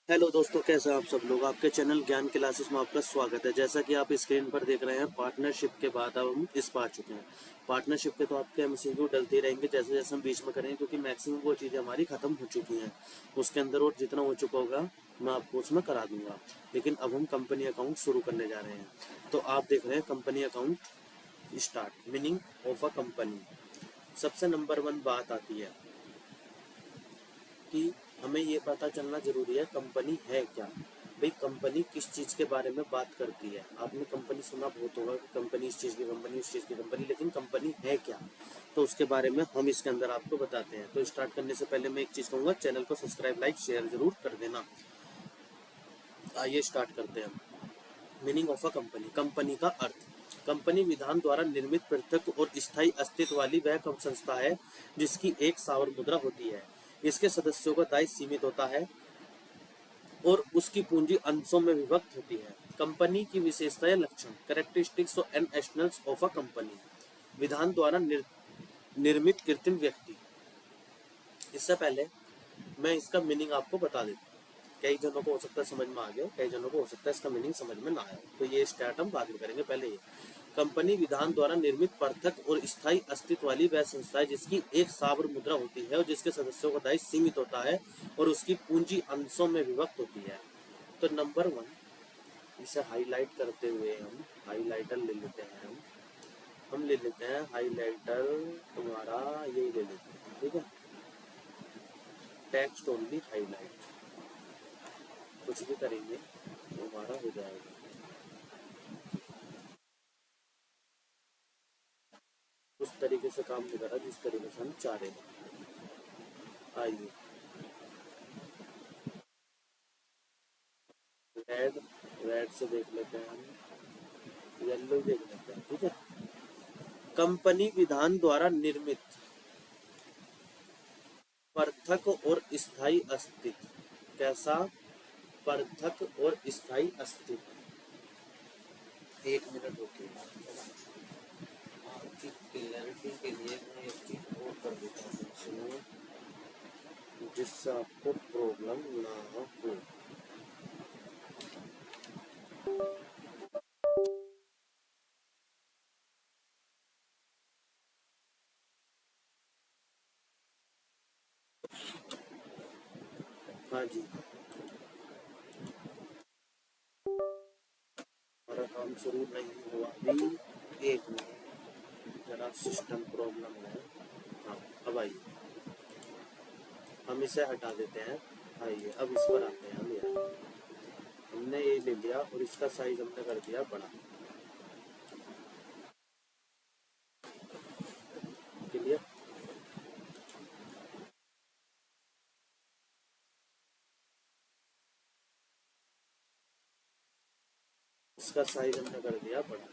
Hello दोस्तों, कैसे हैं आप सब लोग। आपके चैनल ज्ञान क्लासेस में आपका स्वागत है। जैसा कि आप स्क्रीन पर देख रहे हैं, पार्टनरशिप के बाद अब हम इस पा आ चुके हैं। पार्टनरशिप के तो आपके एमसीक्यू डलते ही रहेंगे जैसे जैसे हम बीच में करेंगे, क्योंकि मैक्सिमम वो चीज़ें हमारी खत्म हो चुकी हैं। उसके अंदर और जितना हो चुका होगा मैं आपको उसमें करा दूंगा। लेकिन अब हम कंपनी अकाउंट शुरू करने जा रहे हैं। तो आप देख रहे हैं company account start, meaning of a company. सबसे नंबर 1 बात आती है कि हमें ये पता चलना जरूरी है कंपनी है क्या। भाई कंपनी किस चीज के बारे में बात करती है। आपने कंपनी सुना बहुत होगा कि कंपनी इस चीज की कंपनी उस चीज की कंपनी, लेकिन कंपनी है क्या, तो उसके बारे में हम इसके अंदर आपको बताते हैं। तो स्टार्ट करने से पहले मैं एक चीज कहूंगा, चैनल को सब्सक्राइब लाइक शेयर जरूर कर देना। आइए स्टार्ट करते हैं। Meaning of a company, company का अर्थ। कंपनी विधान द्वारा निर्मित पृथक और स्थायी अस्तित्व वाली वह संस्था है जिसकी एक सावर मुद्रा होती है। इसके सदस्यों का दायित्व सीमित होता है और उसकी पूंजी अंशों में विभक्त होती है। कंपनी की विशेषता या लक्षण, characteristics and essentials of a company. विधान द्वारा निर्मित कृत्रिम व्यक्ति। इससे पहले मैं इसका मीनिंग आपको बता देता हूँ। कई जनों को हो सकता है समझ में आ गया, कई जनों को हो सकता है इसका मीनिंग समझ में ना आया। तो ये स्टार्ट हम बाद में करेंगे। पहले ये कंपनी विधान द्वारा निर्मित पृथक और स्थायी अस्तित्व वाली वह संस्था है जिसकी एक सावर मुद्रा होती है और जिसके सदस्यों का दायित्व सीमित होता है और उसकी पूंजी अंशों में विभक्त होती है। तो नंबर 1, इसे हाईलाइट करते हुए हम हाईलाइटर ले लेते हैं। हम ले लेते हैं हाईलाइटर, तुम्हारा यही ले लेते हैं, ठीक है। टेक्स्ट ओनली हाईलाइट, कुछ भी करेंगे तो हमारा हो जाएगा। उस तरीके से काम नहीं कर रहा जिस तरीके से हम चाह रहे हैं। आइए रेड, रेड से देख लेते हैं हम, येलो देख लेते हैं, ठीक है। कंपनी विधान द्वारा निर्मित पृथक और स्थायी अस्तित्व। कैसा पृथक और स्थायी अस्तित्व। एक मिनट रुकिए, आपकी क्लैरिटी के लिए मैं एक चीज और कर देता हूँ, सुनो, जिससे आपको प्रॉब्लम ना हो। हाँ जी, हमारा काम शुरू नहीं हुआ अभी। एक मिनट, जरा सिस्टम प्रॉब्लम है। हाँ, अब आइए, हम इसे हटा देते हैं। आइए अब इस पर आते हैं हम। यार हमने ये ले लिया और इसका साइज हमने कर दिया बड़ा। क्लियर। इसका साइज हमने कर दिया बड़ा।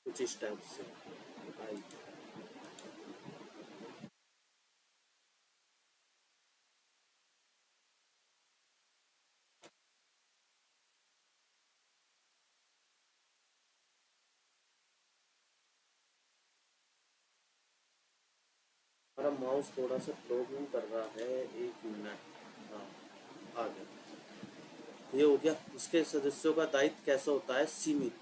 कुछ इस टाइप से। आइए हमारा माउस थोड़ा सा प्रॉब्लम कर रहा है, एक मिनट। हाँ, आ गया। ये हो गया। इसके सदस्यों का दायित्व कैसा होता है, सीमित।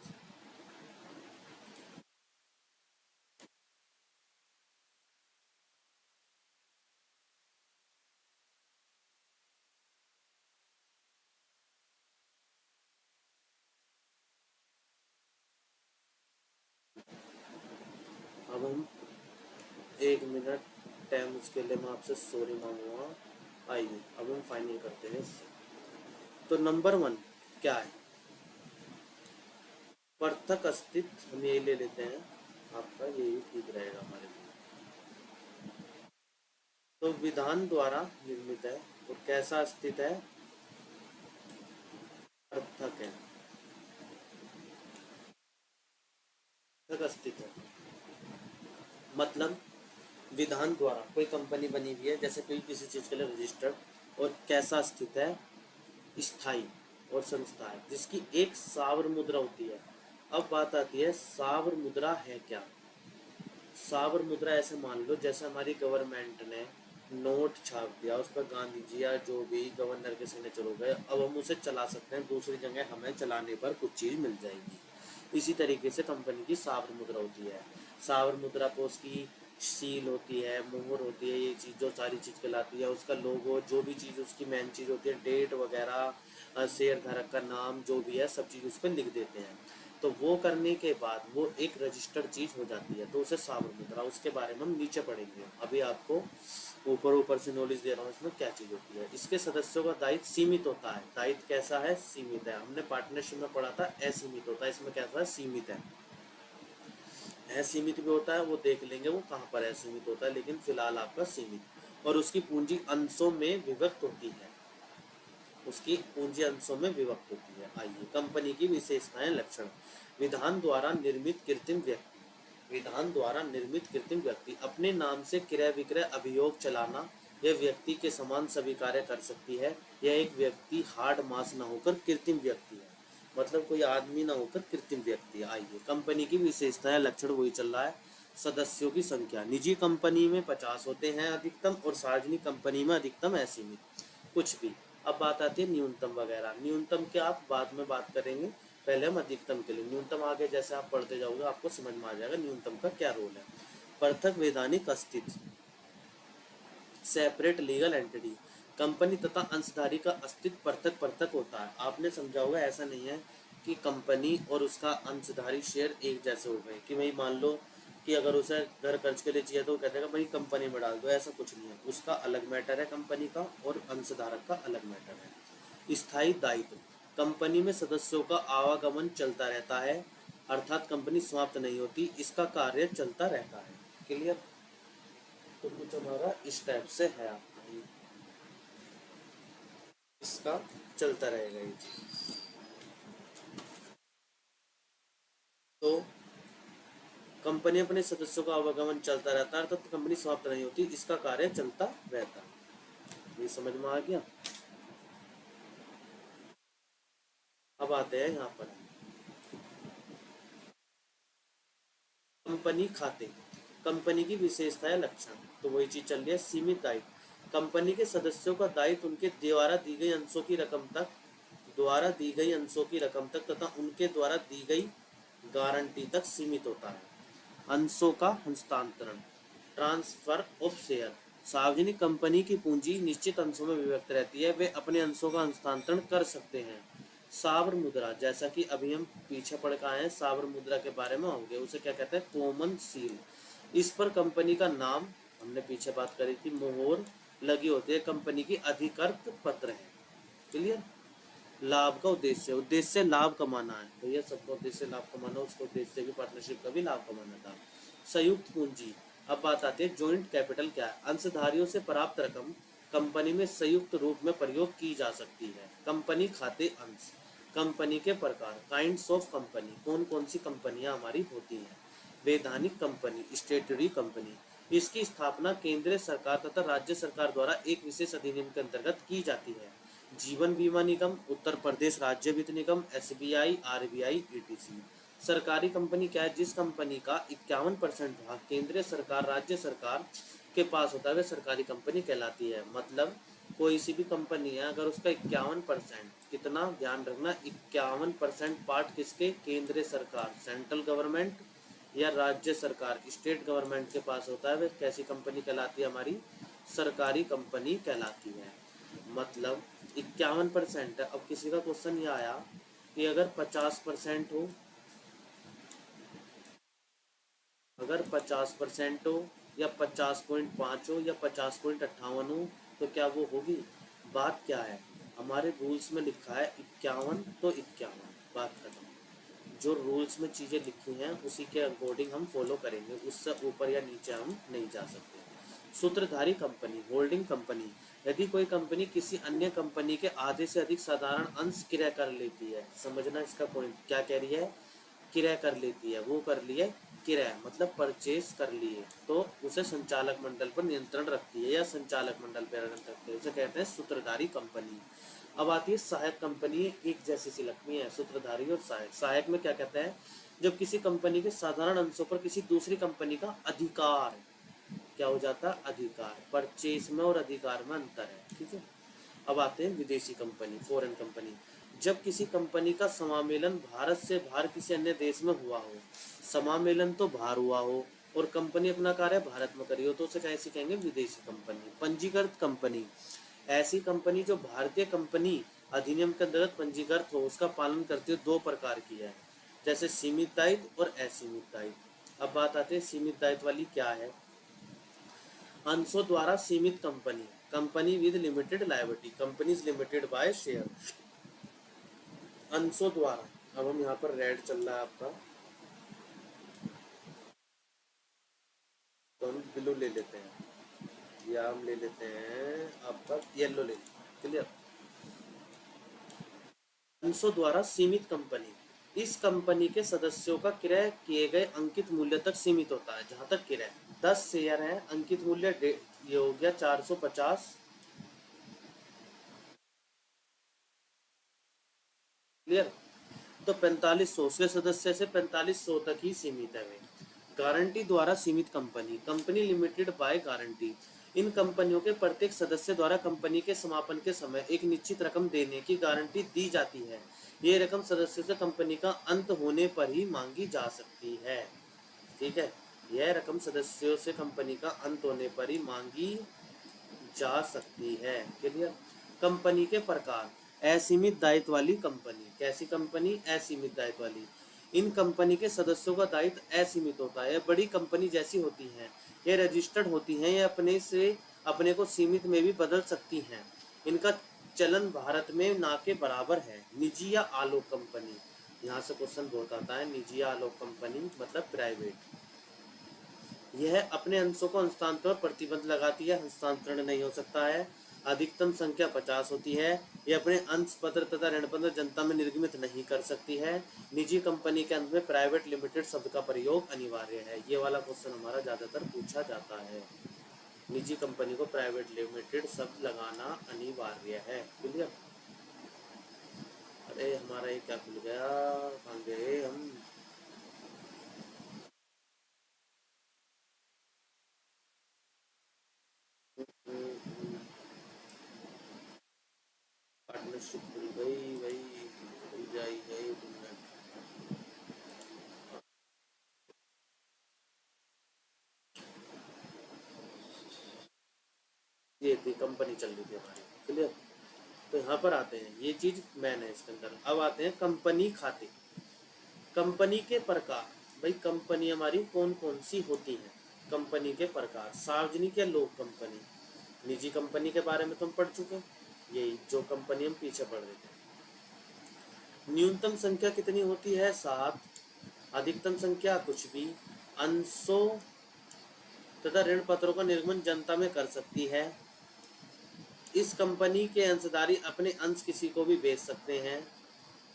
अब हम एक मिनट टाइम, उसके लिए मैं आपसे सॉरी मांगूंगा। आइए अब हम फाइनल करते हैं इससे। तो नंबर 1 क्या है, पृथक अस्तित्व। हम यही ले लेते हैं, आपका यही ठीक रहेगा हमारे लिए। तो विधान द्वारा निर्मित है और कैसा अस्तित्व है, पृथक है। पृथक अस्तित्व है मतलब विधान द्वारा कोई कंपनी बनी हुई है, जैसे कोई किसी चीज के लिए रजिस्टर्ड, और कैसा स्थित है, स्थायी और संस्था है जिसकी एक सावर मुद्रा होती है। अब बात आती है सावर मुद्रा है क्या। सावर मुद्रा ऐसे मान लो जैसे हमारी गवर्नमेंट ने नोट छाप दिया, उस पर गांधी जी या जो भी गवर्नर के सिग्नेचर हो गए, अब हम उसे चला सकते हैं, दूसरी जगह हमें चलाने पर कुछ चीज़ मिल जाएगी। इसी तरीके से कंपनी की सावर मुद्रा होती है। सावर मुद्रा पर उसकी सील होती है, मोहर होती है, ये चीज़ जो सारी चीज़ कहलाती है, उसका लोगो, जो भी चीज़ उसकी मेन चीज़ होती है, डेट वगैरह, शेयर धारक का नाम जो भी है, सब चीज़ उस पर लिख देते हैं। तो वो करने के बाद वो एक रजिस्टर्ड चीज़ हो जाती है, तो उसे सावर मुद्रा, उसके बारे में हम नीचे पढ़ेंगे। अभी आपको ऊपर ऊपर से नॉलेज दे रहा हूँ इसमें क्या चीज़ होती है। इसके सदस्यों का दायित्व सीमित होता है। दायित्व कैसा है? सीमित है। हमने पार्टनरशिप में पढ़ा था असीमित होता है, इसमें कैसा है? सीमित है। सीमित भी होता है, वो देख लेंगे वो कहाँ पर असीमित होता है, लेकिन फिलहाल आपका सीमित। और उसकी पूंजी अंशों में विभक्त होती है, उसकी पूंजी अंशों में विभक्त होती है। आइए, कंपनी की विशेषताएं, लक्षण। विधान द्वारा निर्मित कृत्रिम व्यक्ति, विधान द्वारा निर्मित कृत्रिम व्यक्ति अपने नाम से क्रय विक्रय अभियोग चलाना, यह व्यक्ति के समान सभी कार्य कर सकती है। यह एक व्यक्ति हार्ड मास न होकर कृत्रिम व्यक्ति है, मतलब कोई आदमी ना होकर कृत्रिम व्यक्ति है। आइए, कंपनी की विशेषताएं, लक्षण वही चल रहा है। सदस्यों की संख्या, निजी कंपनी में 50 होते हैं अधिकतम, और सार्वजनिक कंपनी में अधिकतम असीमित, कुछ भी। अब बात आती है न्यूनतम वगैरह। न्यूनतम क्या आप बाद में बात करेंगे, पहले हम अधिकतम के लिए। न्यूनतम आगे जैसे आप पढ़ते जाओगे आपको समझ में आ जाएगा न्यूनतम का क्या रोल है। पृथक वैधानिक अस्तित्व, सेपरेट लीगल एंटिटी। कंपनी तथा अंशधारी का अस्तित्व पृथक पृथक होता है। आपने समझा होगा, ऐसा नहीं है कि कंपनी और उसका अंशधारी शेयर एक जैसे हो गए, कि भाई मान लो कि अगर उसे घर खर्च के लिए चाहिए तो वो कहते हैं भाई कंपनी में डाल दो, ऐसा कुछ नहीं है। उसका अलग मैटर है कंपनी का, और अंशधारक का अलग मैटर है। स्थायी दायित्व, कंपनी में सदस्यों का आवागमन चलता रहता है, अर्थात कंपनी समाप्त नहीं होती, इसका कार्य चलता रहता है। क्लियर? तो कुछ हमारा इस टाइप से है आपका ये, इसका चलता रहेगा ये चीज। तो कंपनी अपने सदस्यों का आवागमन चलता रहता है, अर्थात कंपनी समाप्त नहीं होती, इसका कार्य चलता रहता है। ये समझ में आ गया? अब आते हैं यहाँ पर कंपनी खाते। कंपनी की विशेषताएं, लक्षण। तो वही चीज चल रही है, सीमित दायित्व। कंपनी के सदस्यों का दायित्व उनके द्वारा दी गई अंशों की रकम तक, द्वारा दी गई अंशों की रकम तक तथा उनके द्वारा दी गई गारंटी तक सीमित होता है। अंशों का हस्तांतरण, ट्रांसफर ऑफ शेयर। सार्वजनिक कंपनी की पूंजी निश्चित अंशों में विभक्त रहती है, वे अपने अंशों का हस्तांतरण कर सकते हैं। सावर मुद्रा, जैसा कि अभी हम पीछे पढ़ के आए हैं, सावर मुद्रा के बारे में होंगे, उसे क्या कहते हैं? Common seal. इस पर कंपनी का नाम, हमने पीछे बात करी थी, मोहर लगी होती है, कंपनी की अधिकृत पत्र है। क्लियर? लाभ का उद्देश्य, उद्देश्य लाभ कमाना है भैया, सबका उद्देश्य लाभ कमाना, उसका उद्देश्य भी पार्टनरशिप का भी लाभ कमाना था। संयुक्त पूंजी। अब बात आती है जॉइंट कैपिटल क्या है। अंशधारियों से प्राप्त रकम कंपनी में संयुक्त रूप में प्रयोग की जा सकती है। कंपनी खाते, अंश। कंपनी के प्रकार, काइंड्स ऑफ कंपनी, कौन कौन सी कंपनियां हमारी होती हैं। वैधानिक कंपनी, स्टेटरी कंपनी, इसकी स्थापना केंद्रीय सरकार तथा राज्य सरकार द्वारा एक विशेष अधिनियम के अंतर्गत की जाती है। जीवन बीमा निगम, उत्तर प्रदेश राज्य वित्त निगम, एसबीआई, आरबीआई, ईटीसी। सरकारी कंपनी क्या है? जिस कंपनी का 51% भाग केंद्रीय सरकार राज्य सरकार के पास होता है वह सरकारी कंपनी कहलाती है। मतलब कोई सी भी कंपनी है, अगर उसका 51%, कितना ध्यान रखना, 51% पार्ट किसके? केंद्रीय सरकार, सेंट्रल गवर्नमेंट, या राज्य सरकार, स्टेट गवर्नमेंट के पास होता है, वह कैसी कंपनी कहलाती है? हमारी सरकारी कंपनी कहलाती है। मतलब 51% है। अब किसी का क्वेश्चन ये आया कि अगर 50% हो, अगर 50% हो, या 50.5 हो, या 50.58 हो, तो क्या वो होगी? बात क्या है, हमारे रूल्स में लिखा है 51 तो 51, बात खत्म। जो रूल्स में चीज़ें लिखी हैं उसी के अकॉर्डिंग हम फॉलो करेंगे, उससे ऊपर या नीचे हम नहीं जा सकते। सूत्रधारी कंपनी, होल्डिंग कंपनी, यदि कोई कंपनी किसी अन्य कंपनी के आधे से अधिक साधारण अंश क्रय कर लेती है, समझना इसका पॉइंट क्या कह रही है, क्रय कर लेती है, वो कर लिए क्रय मतलब परचेस कर लिए, तो उसे संचालक मंडल पर नियंत्रण रखती है या संचालक मंडल पर नियंत्रण रखती है, उसे कहते हैं सूत्रधारी कंपनी। अब आती है सहायक कंपनी, एक जैसी सी लगती है सूत्रधारी और सहायक। सहायक में क्या कहते हैं जब किसी कंपनी के साधारण अंशों पर किसी दूसरी कंपनी का अधिकार, क्या हो जाता है, अधिकार। परचेस में और अधिकार में अंतर है, ठीक है। अब आते हैं विदेशी कंपनी, फॉरेन कंपनी। जब किसी कंपनी का समामेलन भारत से बाहर किसी अन्य देश में हुआ हो, समामेलन तो बाहर हुआ हो और कंपनी अपना कार्य भारत में करी हो, तो उसे कैसे कहेंगे, विदेशी कंपनी। पंजीकृत कंपनी, ऐसी कंपनी जो भारतीय कंपनी अधिनियम के अंतर्गत पंजीकृत हो, उसका पालन करते हुए दो प्रकार की है, जैसे सीमित दायित्व और असीमित दायित्व। अब बात आती है सीमित दायित्व वाली, क्या है। अंशों द्वारा सीमित company, company with limited liability, companies limited by share. अंशों द्वारा, अब हम यहाँ पर रेड चल रहा है आपका, तो हम ब्लू ले लेते हैं, या हम ले लेते हैं आपका येलो ले लेते हैं, क्लियर। अंशों द्वारा सीमित कंपनी, इस कंपनी के सदस्यों का क्रय किए गए अंकित मूल्य तक सीमित होता है। जहां तक क्रय 10 शेयर है, अंकित मूल्य ये हो गया 450, क्लियर। तो 4500 के सदस्य से 4500 तक ही सीमित है वे। गारंटी द्वारा सीमित company, company limited by guarantee, इन कंपनियों के प्रत्येक सदस्य द्वारा कंपनी के समापन के समय एक निश्चित रकम देने की गारंटी दी जाती है। ये रकम सदस्यों से कंपनी का अंत होने पर ही मांगी जा सकती है, ठीक है। यह रकम सदस्यों से कंपनी का अंत होने पर ही मांगी जा सकती है, क्लियर। कंपनी के प्रकार, असीमित दायित्व वाली कंपनी, कैसी कंपनी, असीमित दायित्व वाली। इन कंपनी के सदस्यों का दायित्व असीमित होता है, बड़ी कंपनी जैसी होती हैं, ये रजिस्टर्ड होती हैं, ये अपने को सीमित में भी बदल सकती हैं। इनका चलन भारत में ना के बराबर है। निजी या आलोक कंपनी, यहाँ से क्वेश्चन बहुत आता है, निजी या आलोक कंपनी मतलब प्राइवेट। यह अपने अंशों को हस्तांतरण प्रतिबंध लगाती है, हस्तांतरण नहीं हो सकता है। अधिकतम संख्या 50 होती है। यह अपने अंश पत्र तथा ऋण पत्र जनता में निर्गमित नहीं कर सकती है। निजी कंपनी के अंत में प्राइवेट लिमिटेड शब्द का प्रयोग अनिवार्य है। ये वाला क्वेश्चन हमारा ज्यादातर पूछा जाता है, निजी कंपनी को प्राइवेट लिमिटेड शब्द लगाना अनिवार्य है, क्लियर। अरे हमारा ये क्या खुल गया, कहाँ गए हम। पार्टनरशिप खुल गई भाई, खुल जाई गई तुमने। ये थी कंपनी चल रही थी हमारी, क्लियर। तो यहाँ पर आते हैं, ये चीज मैन है इसके अंदर। अब आते हैं कंपनी खाते, कंपनी के प्रकार। भाई कंपनी हमारी कौन कौन सी होती है, कंपनी के प्रकार। सार्वजनिक या लोक कंपनी, निजी कंपनी के बारे में तुम पढ़ चुके हैं, यही जो कंपनी हम पीछे पढ़ रहे थे। न्यूनतम संख्या कितनी होती है, 7। अधिकतम संख्या कुछ भी। अंशों तथा ऋण पत्रों का निर्गमन जनता में कर सकती है। इस कंपनी के अंशधारी अपने अंश किसी को भी बेच सकते हैं।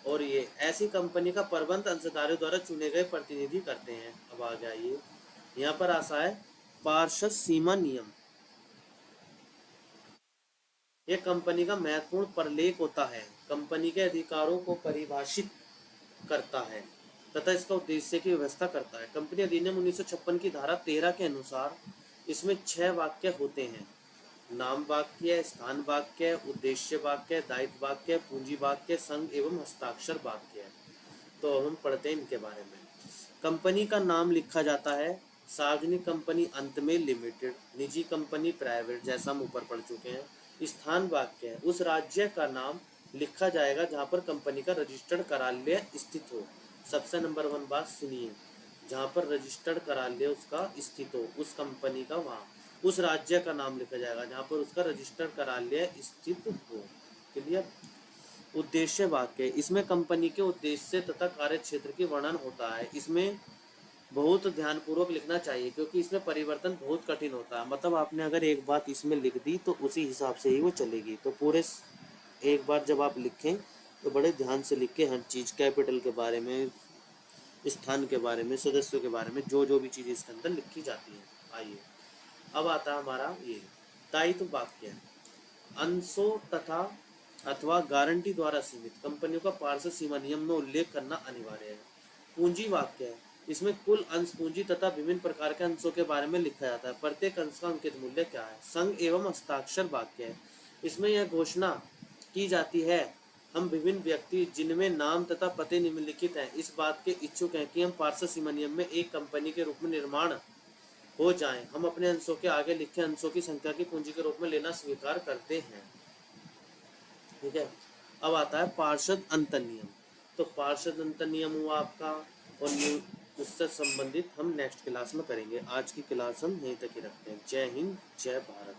और ये ऐसी कंपनी का प्रबंध अंशधारियों द्वारा चुने गए प्रतिनिधि करते हैं। अब आ जाइए, यहाँ पर आशा है पार्षद सीमा नियम। यह कंपनी का महत्वपूर्ण प्रलेख होता है, कंपनी के अधिकारों को परिभाषित करता है तथा इसका उद्देश्य की व्यवस्था करता है। कंपनी अधिनियम 1956 की धारा 13 के अनुसार इसमें 6 वाक्य होते हैं। नाम वाक्य, स्थान वाक्य, उद्देश्य वाक्य, दायित्व वाक्य, पूंजी वाक्य, संघ एवं हस्ताक्षर वाक्य। तो हम पढ़ते हैं इनके बारे में। कंपनी का नाम लिखा जाता है, सार्वजनिक कंपनी अंत में लिमिटेड, निजी कंपनी प्राइवेट, जैसा हम ऊपर पढ़ चुके हैं। स्थान वाक्य है, उस राज्य का नाम लिखा जाएगा जहाँ पर कंपनी का रजिस्टर्ड कार्यालय स्थित हो। सबसे नंबर 1 बात सुनिए, जहाँ पर रजिस्टर्ड कार्यालय उसका स्थित हो, उस कंपनी का, वहाँ उस राज्य का नाम लिखा जाएगा जहाँ पर उसका रजिस्टर्ड कार्यालय स्थित हो, क्लियर। उद्देश्य वाक्य, इसमें कंपनी के उद्देश्य तथा कार्य क्षेत्र की वर्णन होता है। इसमें बहुत ध्यानपूर्वक लिखना चाहिए क्योंकि इसमें परिवर्तन बहुत कठिन होता है। मतलब आपने अगर एक बात इसमें लिख दी तो उसी हिसाब से ही वो चलेगी। तो पूरे एक बार जब आप लिखें तो बड़े ध्यान से लिखें हर चीज़, कैपिटल के बारे में, स्थान के बारे में, सदस्यों के बारे में, जो जो भी चीज़ इसके अंदर लिखी जाती है। आइए अब आता है हमारा ये दायित्व वाक्य। अंशों तथा अथवा गारंटी द्वारा सीमित कंपनियों का पार्षद सीमा नियम में उल्लेख करना अनिवार्य है। पूंजी वाक्य है। इसमें कुल अंश पूंजी तथा विभिन्न प्रकार के अंशों के बारे में लिखा जाता है। प्रत्येक अंश का अंकित मूल्य क्या है। संघ एवं हस्ताक्षर वाक्य है। इसमें यह घोषणा की जाती है हम विभिन्न व्यक्ति जिनमें नाम तथा पते निम्नलिखित हैं इस बात के इच्छुक हैं कि हम पार्षद सीमा नियम में एक कंपनी के रूप में निर्माण हो जाएं। हम अपने अंशों के आगे लिखे अंशों की संख्या की पूंजी के रूप में लेना स्वीकार करते हैं। ठीक है। अब आता है पार्षद अंतर नियम। तो पार्षद अंतर नियम हुआ आपका, और उससे संबंधित हम नेक्स्ट क्लास में करेंगे। आज की क्लास हम यहीं तक ही रखते हैं। जय हिंद, जय भारत।